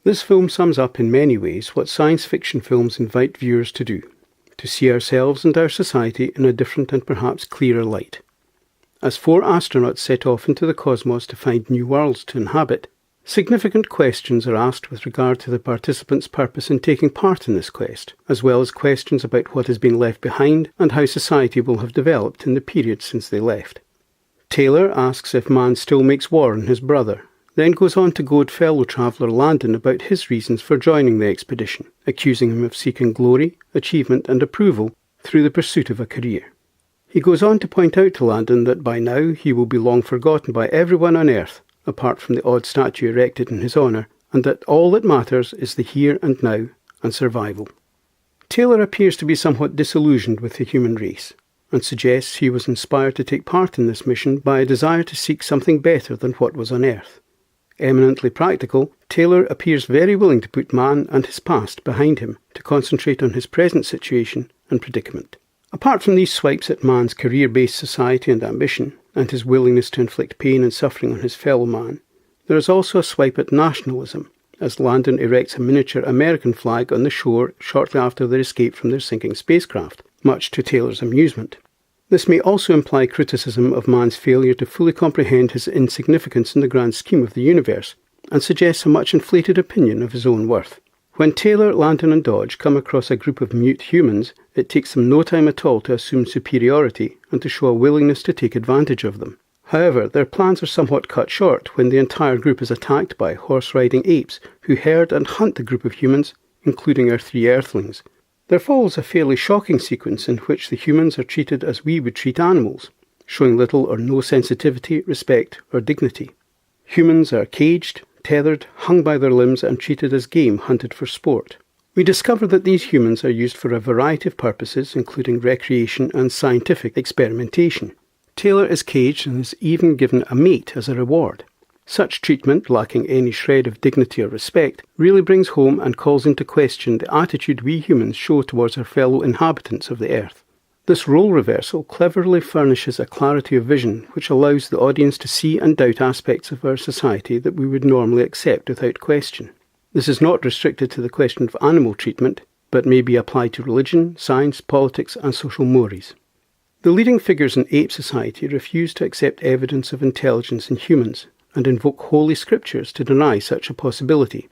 This film sums up in many ways what science fiction films invite viewers to do, to see ourselves and our society in a different and perhaps clearer light. As 4 astronauts set off into the cosmos to find new worlds to inhabit, significant questions are asked with regard to the participants' purpose in taking part in this quest, as well as questions about what has been left behind and how society will have developed in the period since they left. Taylor asks if man still makes war on his brother, then goes on to goad fellow traveller Landon about his reasons for joining the expedition, accusing him of seeking glory, achievement and approval through the pursuit of a career. He goes on to point out to Landon that by now he will be long forgotten by everyone on Earth, apart from the odd statue erected in his honour, and that all that matters is the here and now and survival. Taylor appears to be somewhat disillusioned with the human race, and suggests he was inspired to take part in this mission by a desire to seek something better than what was on Earth. Eminently practical, Taylor appears very willing to put man and his past behind him to concentrate on his present situation and predicament. Apart from these swipes at man's career-based society and ambition, and his willingness to inflict pain and suffering on his fellow man, there is also a swipe at nationalism, as Landon erects a miniature American flag on the shore shortly after their escape from their sinking spacecraft, much to Taylor's amusement. This may also imply criticism of man's failure to fully comprehend his insignificance in the grand scheme of the universe, and suggests a much inflated opinion of his own worth. When Taylor, Landon and Dodge come across a group of mute humans, it takes them no time at all to assume superiority and to show a willingness to take advantage of them. However, their plans are somewhat cut short when the entire group is attacked by horse-riding apes who herd and hunt the group of humans, including our 3 Earthlings. There follows a fairly shocking sequence in which the humans are treated as we would treat animals, showing little or no sensitivity, respect or dignity. Humans are caged, tethered, hung by their limbs and treated as game hunted for sport. We discover that these humans are used for a variety of purposes, including recreation and scientific experimentation. Taylor is caged and is even given a mate as a reward. Such treatment, lacking any shred of dignity or respect, really brings home and calls into question the attitude we humans show towards our fellow inhabitants of the Earth. This role reversal cleverly furnishes a clarity of vision which allows the audience to see and doubt aspects of our society that we would normally accept without question. This is not restricted to the question of animal treatment, but may be applied to religion, science, politics and social mores. The leading figures in ape society refuse to accept evidence of intelligence in humans, and invoke holy scriptures to deny such a possibility,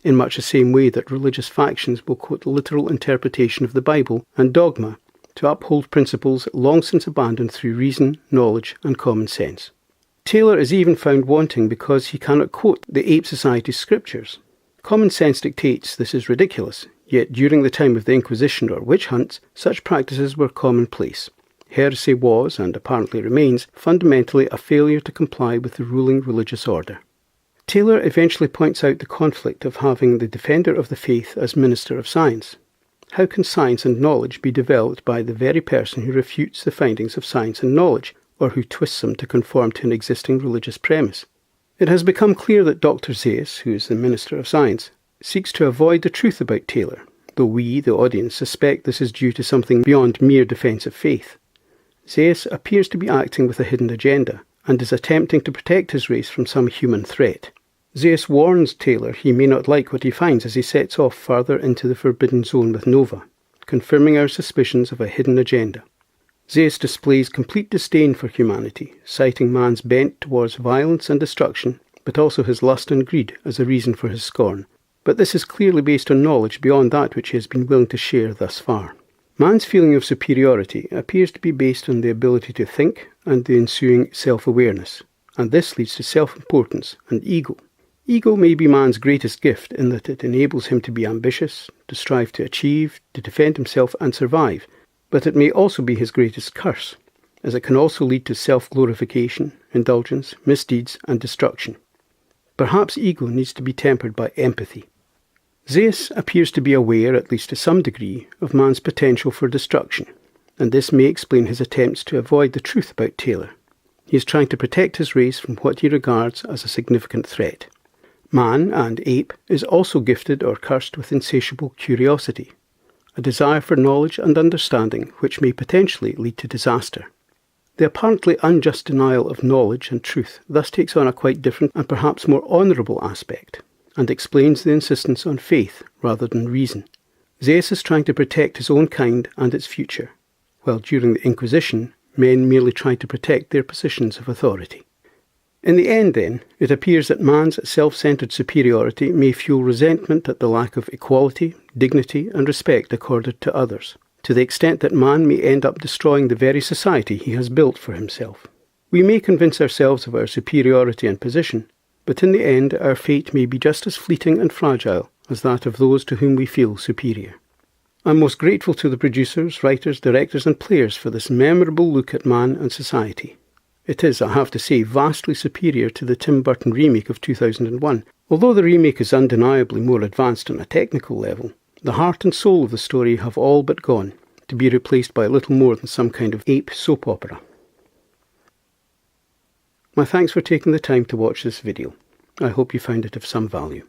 in much the same way that religious factions will quote literal interpretation of the Bible and dogma to uphold principles long since abandoned through reason, knowledge and common sense. Taylor is even found wanting because he cannot quote the ape society's scriptures. Common sense dictates this is ridiculous, yet during the time of the Inquisition or witch hunts, such practices were commonplace. Heresy was, and apparently remains, fundamentally a failure to comply with the ruling religious order. Taylor eventually points out the conflict of having the defender of the faith as minister of science. How can science and knowledge be developed by the very person who refutes the findings of science and knowledge, or who twists them to conform to an existing religious premise? It has become clear that Dr. Zeus, who is the minister of science, seeks to avoid the truth about Taylor, though we, the audience, suspect this is due to something beyond mere defence of faith. Zeus appears to be acting with a hidden agenda, and is attempting to protect his race from some human threat. Zeus warns Taylor he may not like what he finds as he sets off further into the forbidden zone with Nova, confirming our suspicions of a hidden agenda. Zeus displays complete disdain for humanity, citing man's bent towards violence and destruction, but also his lust and greed as a reason for his scorn. But this is clearly based on knowledge beyond that which he has been willing to share thus far. Man's feeling of superiority appears to be based on the ability to think and the ensuing self-awareness, and this leads to self-importance and ego. Ego may be man's greatest gift in that it enables him to be ambitious, to strive to achieve, to defend himself and survive, but it may also be his greatest curse, as it can also lead to self-glorification, indulgence, misdeeds and destruction. Perhaps ego needs to be tempered by empathy. Zeus appears to be aware, at least to some degree, of man's potential for destruction, and this may explain his attempts to avoid the truth about Taylor. He is trying to protect his race from what he regards as a significant threat. Man, and ape, is also gifted or cursed with insatiable curiosity, a desire for knowledge and understanding which may potentially lead to disaster. The apparently unjust denial of knowledge and truth thus takes on a quite different and perhaps more honourable aspect, and explains the insistence on faith rather than reason. Zeus is trying to protect his own kind and its future, while during the Inquisition, men merely tried to protect their positions of authority. In the end, then, it appears that man's self-centred superiority may fuel resentment at the lack of equality, dignity and respect accorded to others, to the extent that man may end up destroying the very society he has built for himself. We may convince ourselves of our superiority and position, but in the end our fate may be just as fleeting and fragile as that of those to whom we feel superior. I'm most grateful to the producers, writers, directors and players for this memorable look at man and society. It is, I have to say, vastly superior to the Tim Burton remake of 2001. Although the remake is undeniably more advanced on a technical level, the heart and soul of the story have all but gone, to be replaced by little more than some kind of ape soap opera. My thanks for taking the time to watch this video. I hope you found it of some value.